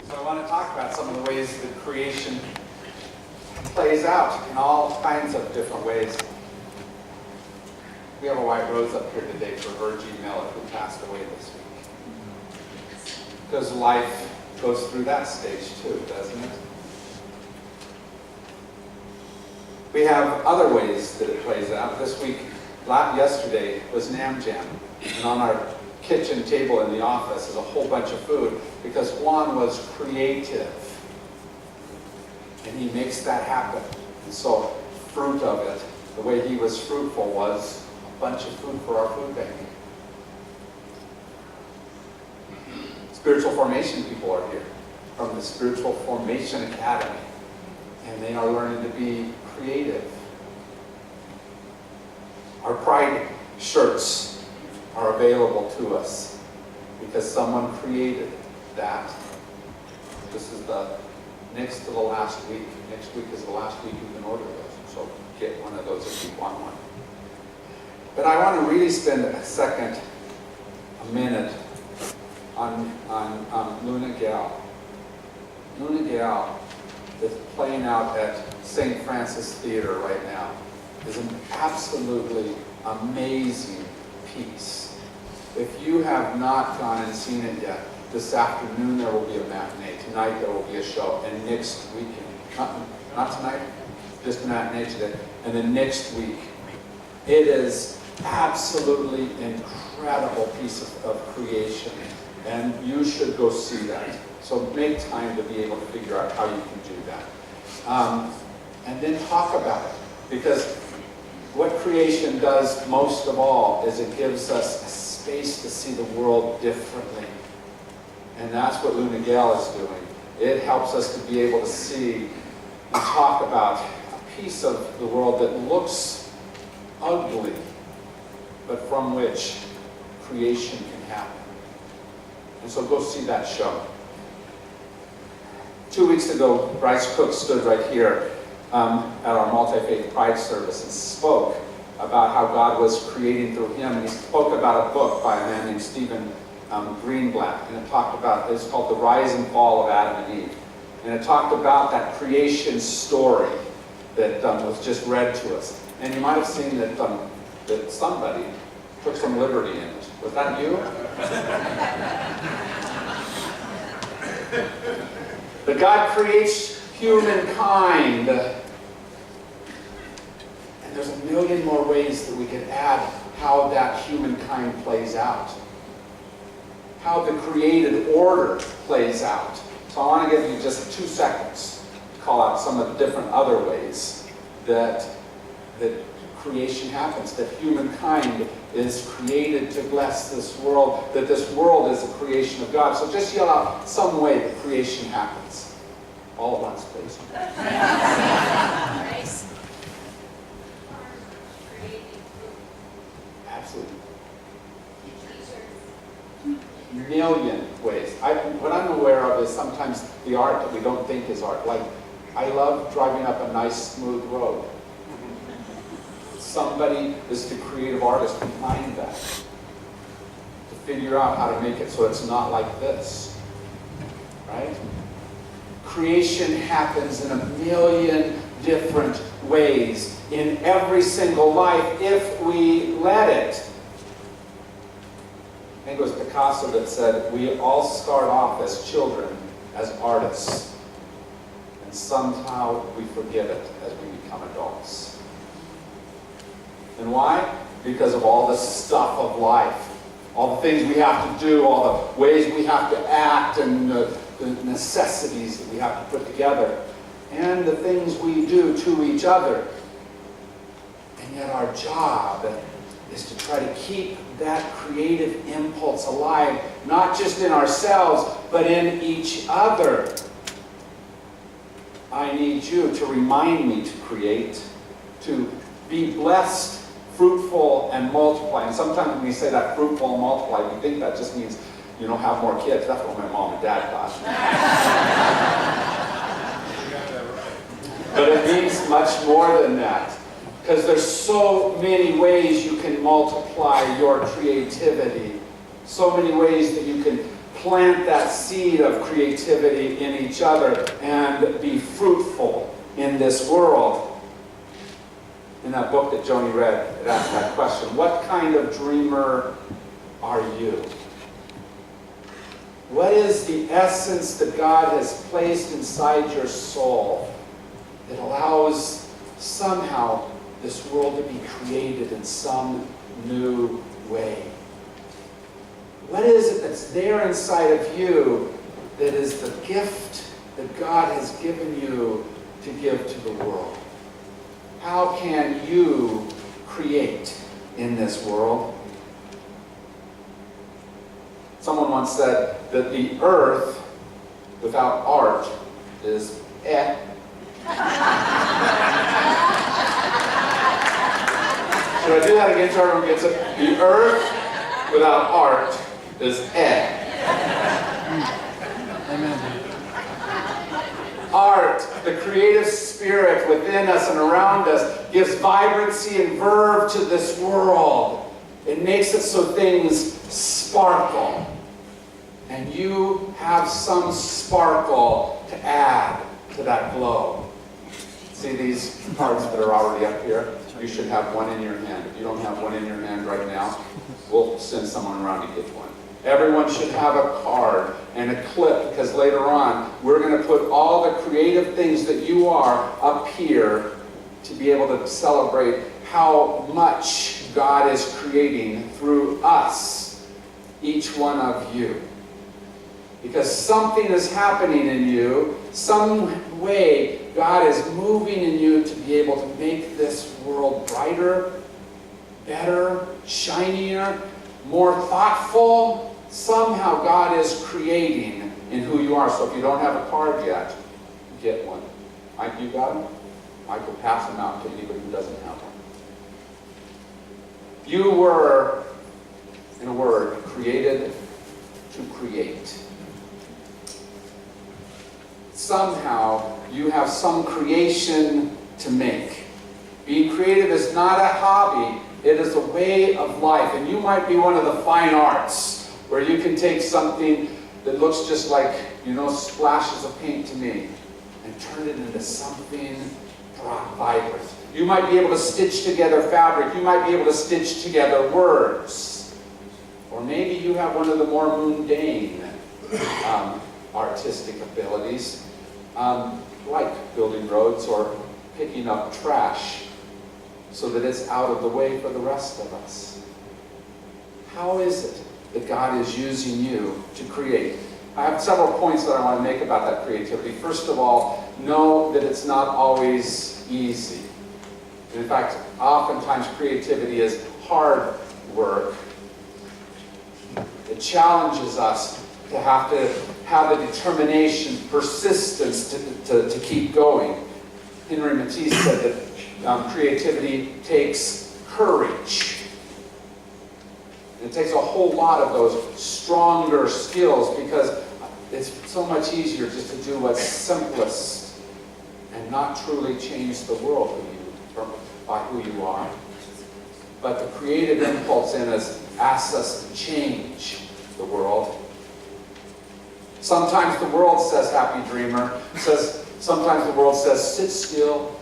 So I want to talk about some of the ways that creation plays out in all kinds of different ways. We have a white rose up here today for Virgie Miller, who passed away this week. Because life goes through that stage too, doesn't it? We have other ways that it plays out. This week, yesterday was Nam Jam. And on our kitchen table in the office is a whole bunch of food because Juan was creative. And he makes that happen. And so, fruit of it, the way he was fruitful was a bunch of food for our food bank. Spiritual formation people are here from the Spiritual Formation Academy. And they are learning to be creative. Our Pride shirts are available to us because someone created that. This is the next to the last week. Next week is the last week you can order those. So get one of those if you want one. But I want to really spend a minute on Luna Gal. Luna Gal is playing out at St. Francis Theater right now. Is an absolutely amazing piece. If you have not gone and seen it yet, this afternoon there will be a matinee. Tonight there will be a show. And next weekend, not tonight, just a matinee today. And then next week, it is absolutely incredible piece of creation. And you should go see that. So make time to be able to figure out how you can do that. And then talk about it. Because what creation does most of all is it gives us a space to see the world differently. And that's what Luna Gal is doing. It helps us to be able to see and talk about a piece of the world that looks ugly, but from which creation can happen. And so go see that show. 2 weeks ago, Bryce Cook stood right here at our multi-faith pride service and spoke about how God was creating through him. And he spoke about a book by a man named Stephen Greenblatt. And it talked about, it's called The Rise and Fall of Adam and Eve. And it talked about that creation story that was just read to us. And you might have seen that, that somebody took some liberty in it. Was that you? That God creates humankind. And there's a million more ways that we could add how that humankind plays out. How the created order plays out. So I want to give you just 2 seconds to call out some of the different other ways that creation happens, that humankind is created to bless this world, that this world is a creation of God. So just yell out some way that creation happens. All at once, please. Absolutely. Million ways. What I'm aware of is sometimes the art that we don't think is art. Like, I love driving up a nice, smooth road. Somebody is the creative artist behind that. To figure out how to make it so it's not like this. Right? Creation happens in a million different ways in every single life if we let it. I think it was Picasso that said, we all start off as children, as artists, and somehow we forget it as we become adults. And why? Because of all the stuff of life, all the things we have to do, all the ways we have to act, and the necessities that we have to put together, and the things we do to each other. And yet our job is to try to keep that creative impulse alive, not just in ourselves, but in each other. I need you to remind me to create, to be blessed, fruitful, and multiply. And sometimes when we say that fruitful and multiply, we think that just means, you know, have more kids. That's what my mom and dad thought. But it means much more than that. Because there's so many ways you can multiply your creativity. So many ways that you can plant that seed of creativity in each other and be fruitful in this world. In that book that Joni read, it asked that question. What kind of dreamer are you? What is the essence that God has placed inside your soul that allows somehow this world to be created in some new way? What is it that's there inside of you that is the gift that God has given you to give to the world? How can you create in this world? Someone once said that the earth without art is eh. Should I do that again so everyone gets it? The earth without art is eh. Amen. Art, the creative spirit within us and around us, gives vibrancy and verve to this world. It makes it so things sparkle. And you have some sparkle to add to that glow. See these cards that are already up here? You should have one in your hand. If you don't have one in your hand right now, we'll send someone around to get one. Everyone should have a card and a clip, because later on we're going to put all the creative things that you are up here to be able to celebrate how much God is creating through us, each one of you. Because something is happening in you, some way God is moving in you to be able to make this world brighter, better, shinier, more thoughtful. Somehow God is creating in who you are. So if you don't have a card yet, get one. Mike, you got them? I could pass them out to anybody who doesn't have one. You were, in a word, created to create. Somehow you have some creation to make. Being creative is not a hobby, it is a way of life. And you might be one of the fine arts, where you can take something that looks just like, splashes of paint to me, and turn it into something vibrant. You might be able to stitch together fabric. You might be able to stitch together words. Or maybe you have one of the more mundane artistic abilities, like building roads or picking up trash so that it's out of the way for the rest of us. How is it that God is using you to create? I have several points that I want to make about that creativity. First of all, know that it's not always easy. In fact, oftentimes creativity is hard work. It challenges us to have the determination, persistence to keep going. Henry Matisse said that creativity takes courage. And it takes a whole lot of those stronger skills, because it's so much easier just to do what's simplest and not truly change the world by who you are. But the creative impulse in us asks us to change the world. Sometimes the world says, happy dreamer, sometimes the world says, sit still,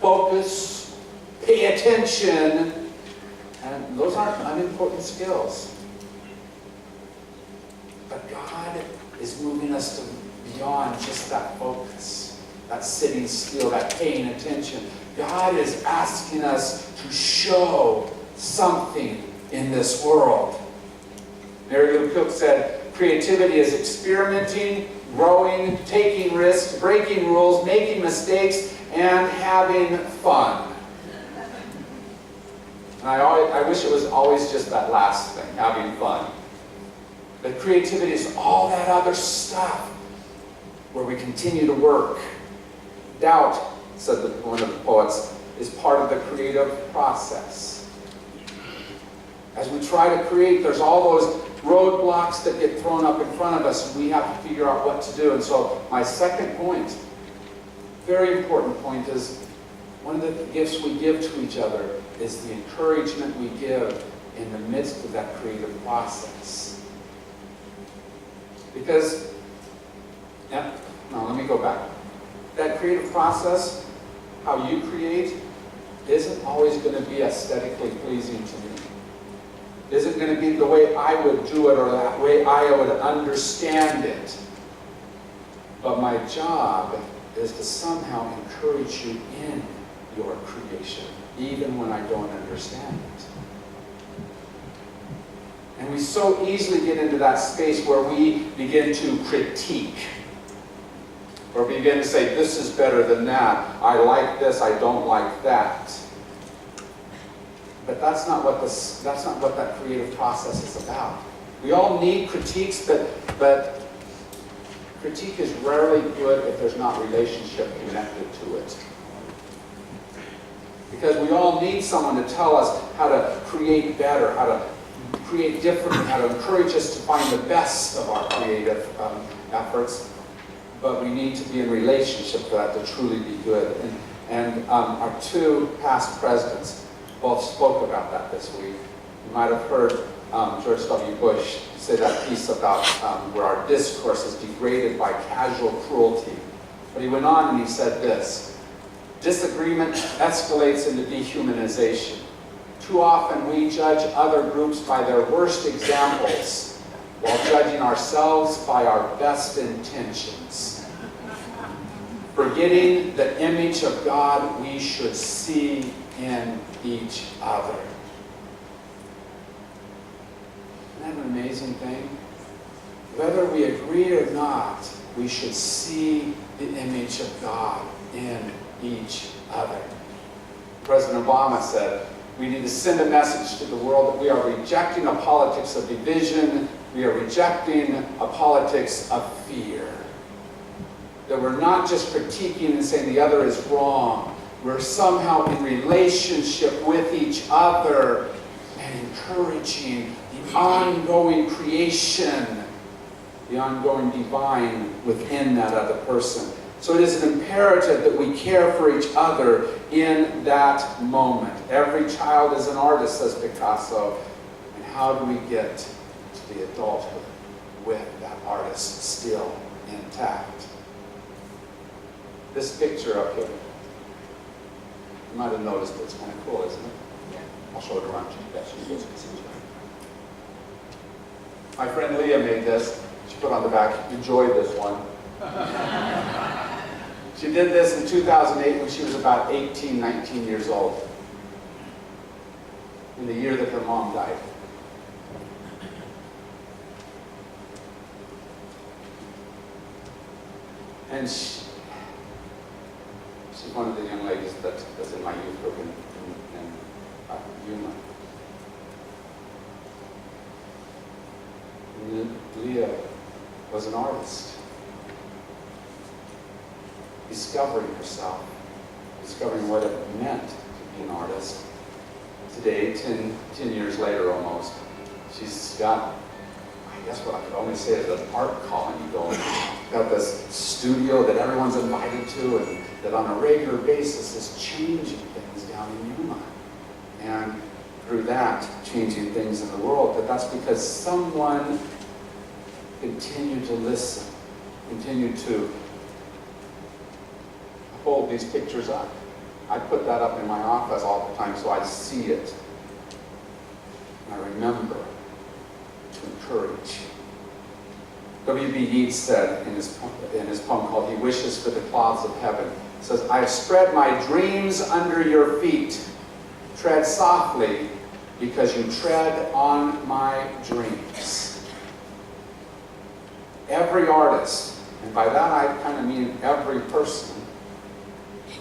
focus, pay attention. And those aren't unimportant skills. But God is moving us to beyond just that focus, that sitting still, that paying attention. God is asking us to show something in this world. Mary Lou Cook said, creativity is experimenting, growing, taking risks, breaking rules, making mistakes, and having fun. And I wish it was always just that last thing, having fun. But creativity is all that other stuff where we continue to work. Doubt, said one of the poets, is part of the creative process. As we try to create, there's all those roadblocks that get thrown up in front of us, and we have to figure out what to do. And so my second point, very important point, is one of the gifts we give to each other is the encouragement we give in the midst of that creative process. Because, let me go back. That creative process, how you create, isn't always going to be aesthetically pleasing to me. Isn't going to be the way I would do it or that way I would understand it. But my job is to somehow encourage you in your creation, even when I don't understand it. And we so easily get into that space where we begin to critique. Or begin to say, this is better than that. I like this, I don't like that. But that's not what that creative process is about. We all need critiques, but critique is rarely good if there's not relationship connected to it. Because we all need someone to tell us how to create better, how to create differently, how to encourage us to find the best of our creative efforts. But we need to be in relationship for that to truly be good. And our two past presidents both spoke about that this week. You might have heard George W. Bush say that piece about where our discourse is degraded by casual cruelty. But he went on and he said this: disagreement escalates into dehumanization. Too often we judge other groups by their worst examples, while judging ourselves by our best intentions. Forgetting the image of God we should see in each other. Isn't that an amazing thing? Whether we agree or not, we should see the image of God in each other. President Obama said, we need to send a message to the world that we are rejecting a politics of division. We are rejecting a politics of fear. That we're not just critiquing and saying the other is wrong. We're somehow in relationship with each other and encouraging the ongoing creation, the ongoing divine within that other person. So it is an imperative that we care for each other in that moment. Every child is an artist, says Picasso. And how do we get to the adulthood with that artist still intact? This picture up here, you might have noticed it. It's kind of cool, isn't it? Yeah. I'll show it around to you guys. My friend Leah made this. She put on the back, enjoy this one. She did this in 2008 when she was about 18, 19 years old. In the year that her mom died. And she's one of the young ladies that was in my youth group in Yuma. Leah was an artist, discovering herself, discovering what it meant to be an artist. Today, 10 years later almost, she's got, I guess what I could only say is an art colony going. Got this studio that everyone's invited to and that on a regular basis is changing things down in Yuma. And through that, changing things in the world. But that's because someone continued to listen, continued to hold these pictures up. I put that up in my office all the time so I see it. And I remember to encourage. W.B. Yeats said in his poem called He Wishes for the Clouds of Heaven, it says, I have spread my dreams under your feet. Tread softly, because you tread on my dreams. Every artist, and by that I kind of mean every person,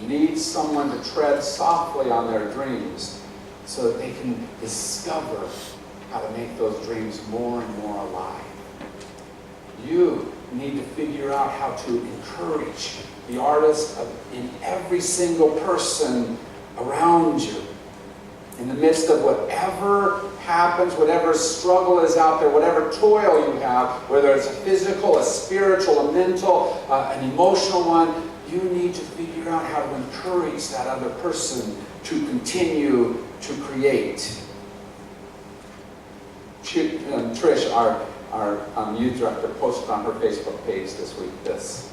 needs someone to tread softly on their dreams so that they can discover how to make those dreams more and more alive. You need to figure out how to encourage the artist in every single person around you. In the midst of whatever happens, whatever struggle is out there, whatever toil you have, whether it's a physical, a spiritual, a mental, an emotional one, you need to figure out how to encourage that other person to continue to create. Trish, our our youth director, posted on her Facebook page this week this.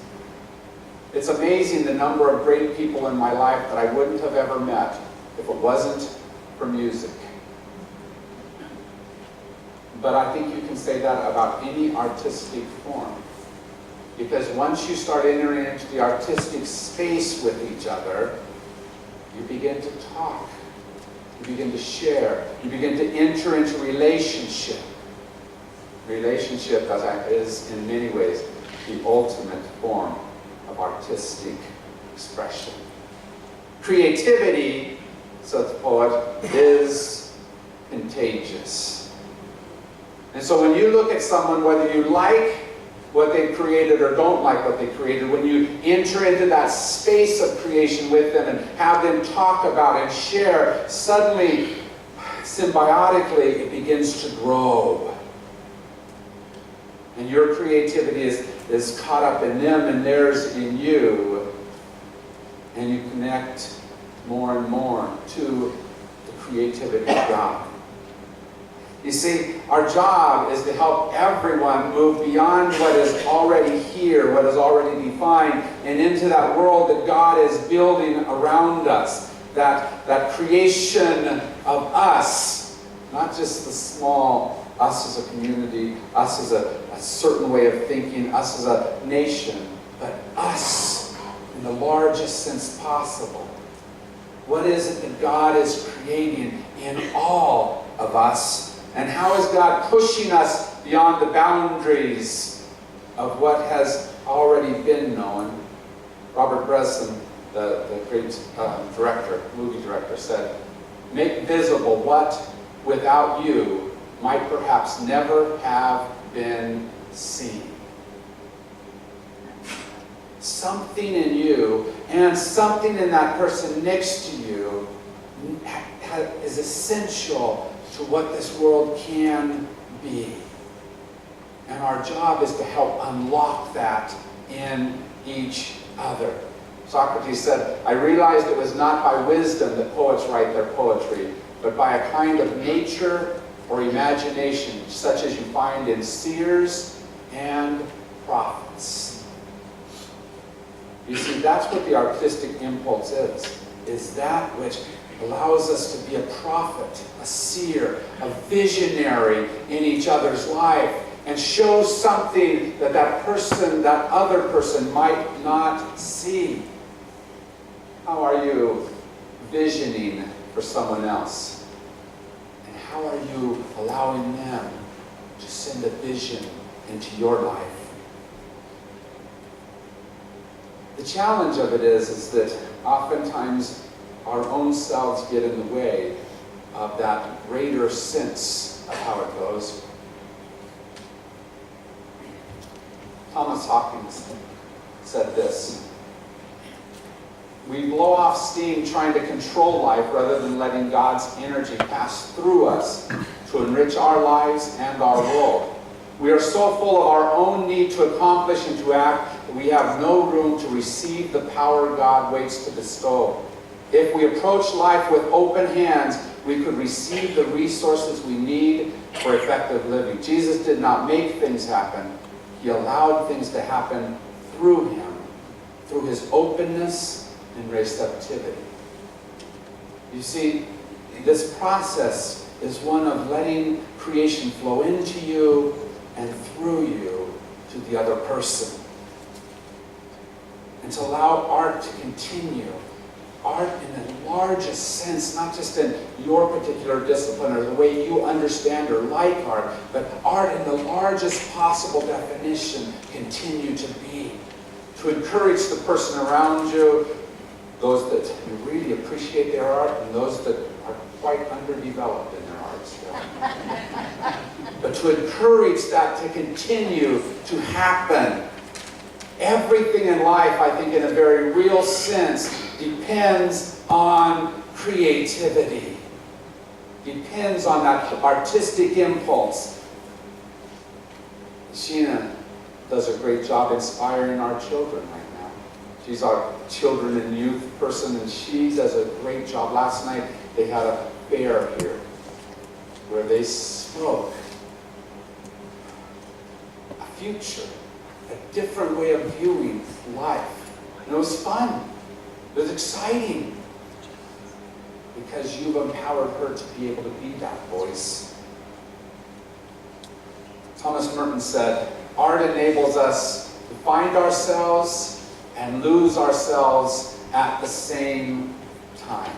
It's amazing the number of great people in my life that I wouldn't have ever met if it wasn't for music. But I think you can say that about any artistic form. Because once you start entering into the artistic space with each other, you begin to talk. You begin to share. You begin to enter into relationship. Relationship is, in many ways, the ultimate form of artistic expression. Creativity, says the poet, is contagious. And so when you look at someone, whether you like what they've created or don't like what they created, when you enter into that space of creation with them and have them talk about and share, suddenly, symbiotically, it begins to grow. And your creativity is caught up in them and theirs in you. And you connect more and more to the creativity of God. You see, our job is to help everyone move beyond what is already here, what is already defined, and into that world that God is building around us. That creation of us, not just the small, us as a community, us as a certain way of thinking, us as a nation, but us in the largest sense possible. What is it that God is creating in all of us? And how is God pushing us beyond the boundaries of what has already been known? Robert Bresson, the great movie director, said, "Make visible what, without you, might perhaps never have been seen." Something in you and something in that person next to you is essential to what this world can be. And our job is to help unlock that in each other. Socrates said, "I realized it was not by wisdom that poets write their poetry, but by a kind of nature or imagination, such as you find in seers and prophets." You see, that's what the artistic impulse is that which allows us to be a prophet, a seer, a visionary in each other's life, and shows something that that other person might not see. How are you visioning for someone else? And how are you allowing them to send a vision into your life? The challenge of it is that oftentimes our own selves get in the way of that greater sense of how it goes. Thomas Hawkins said this: "We blow off steam trying to control life rather than letting God's energy pass through us to enrich our lives and our world. We are so full of our own need to accomplish and to act that we have no room to receive the power God waits to bestow. If we approach life with open hands, we could receive the resources we need for effective living." Jesus did not make things happen. He allowed things to happen through him, through his openness and receptivity. You see, this process is one of letting creation flow into you and through you to the other person. And to allow art to continue. Art in the largest sense, not just in your particular discipline or the way you understand or like art, but art in the largest possible definition continue to be. To encourage the person around you, those that you really appreciate their art and those that are quite underdeveloped in their art still. But to encourage that to continue to happen. Everything in life, I think in a very real sense, depends on creativity. Depends on that artistic impulse. Sheena does a great job inspiring our children right now. She's our children and youth person, and she does a great job. Last night they had a fair here where they spoke future, a different way of viewing life. And it was fun. It was exciting. Because you've empowered her to be able to be that voice. Thomas Merton said, art enables us to find ourselves and lose ourselves at the same time.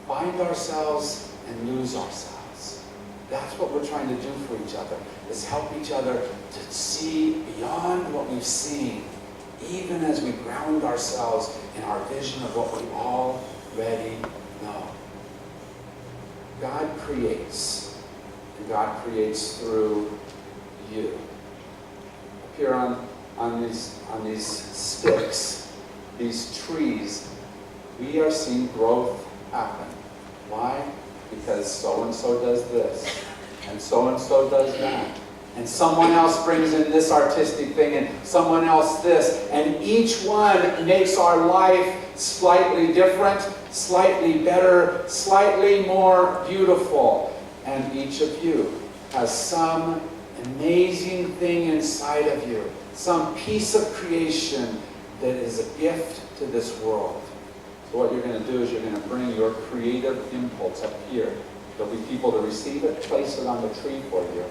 Find ourselves and lose ourselves. That's what we're trying to do for each other, is help each other to see beyond what we've seen, even as we ground ourselves in our vision of what we already know. God creates, and God creates through you. Up here on these sticks, these trees, we are seeing growth happen. Why? Because so-and-so does this, and so-and-so does that. And someone else brings in this artistic thing, and someone else this. And each one makes our life slightly different, slightly better, slightly more beautiful. And each of you has some amazing thing inside of you, some piece of creation that is a gift to this world. So what you're going to do is you're going to bring your creative impulse up here. There'll be people to receive it, place it on the tree for you.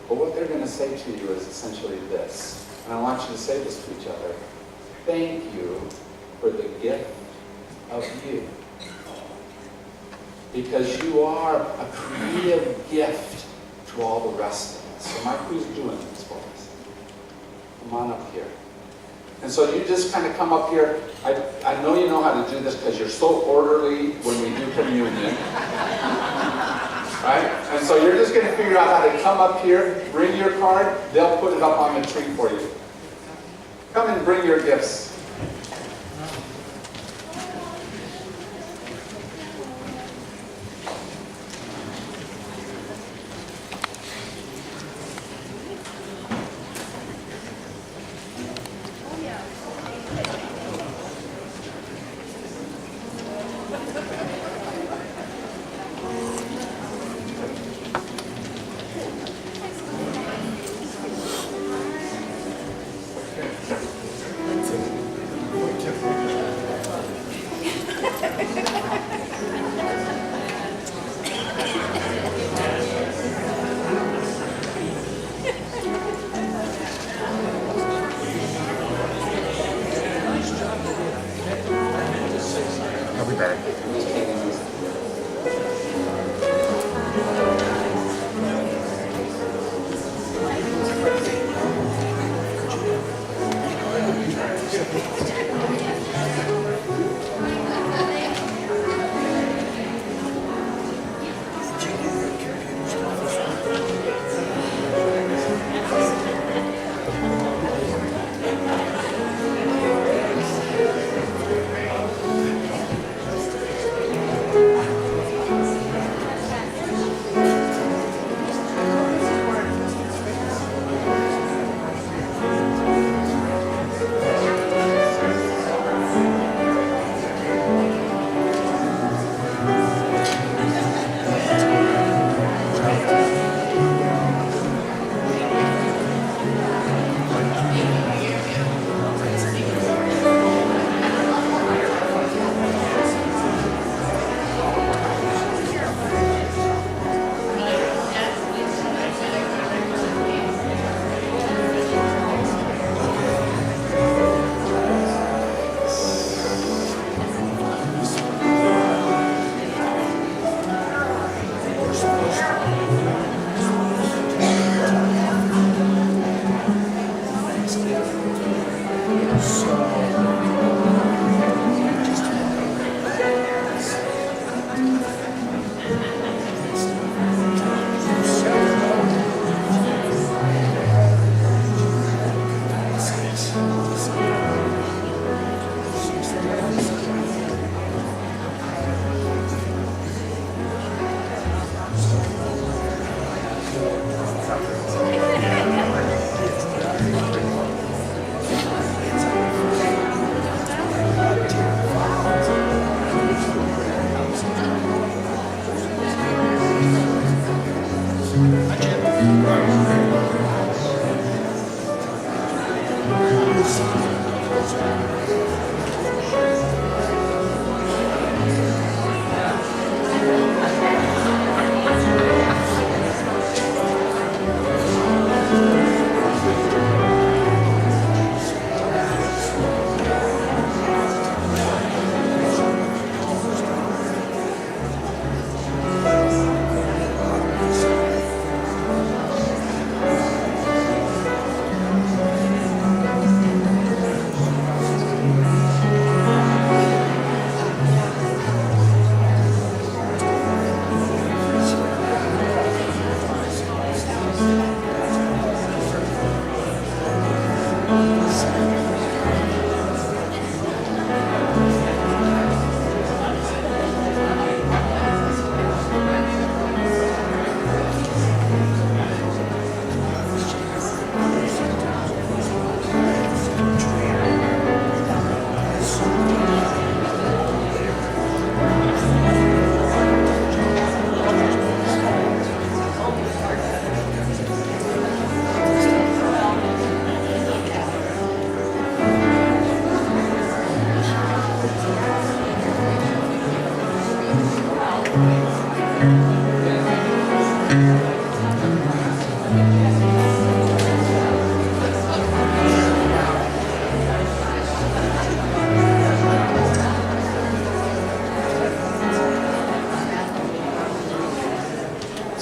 But what they're going to say to you is essentially this. And I want you to say this to each other. Thank you for the gift of you. Because you are a creative gift to all the rest of us. So Mike, who's doing this for us? Come on up here. And so you just kind of come up here. I know you know how to do this because you're so orderly when we do communion. Right? And so you're just going to figure out how to come up here, bring your card, they'll put it up on the tree for you. Come and bring your gifts.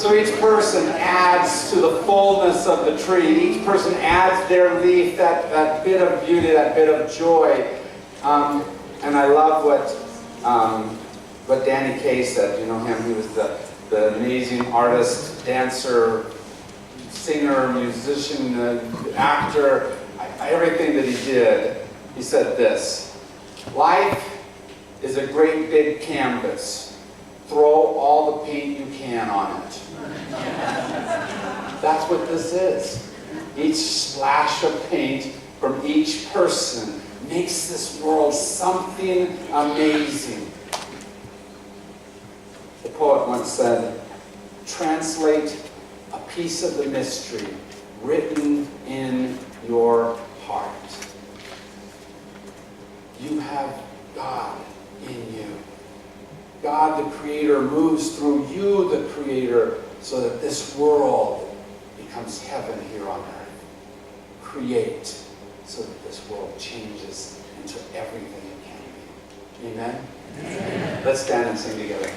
So each person adds to the fullness of the tree. Each person adds their leaf, that bit of beauty, that bit of joy. And I love what Danny Kaye said. You know him, he was the amazing artist, dancer, singer, musician, actor, everything that he did. He said this: life is a great big canvas. Throw all the paint you can on it. That's what this is. Each splash of paint from each person makes this world something amazing. The poet once said, "Translate a piece of the mystery written in your heart." You have God in you. God, the Creator, moves through you, the Creator, so that this world becomes heaven here on earth. Create so that this world changes into everything it can be. Amen? Amen. Let's stand and sing together.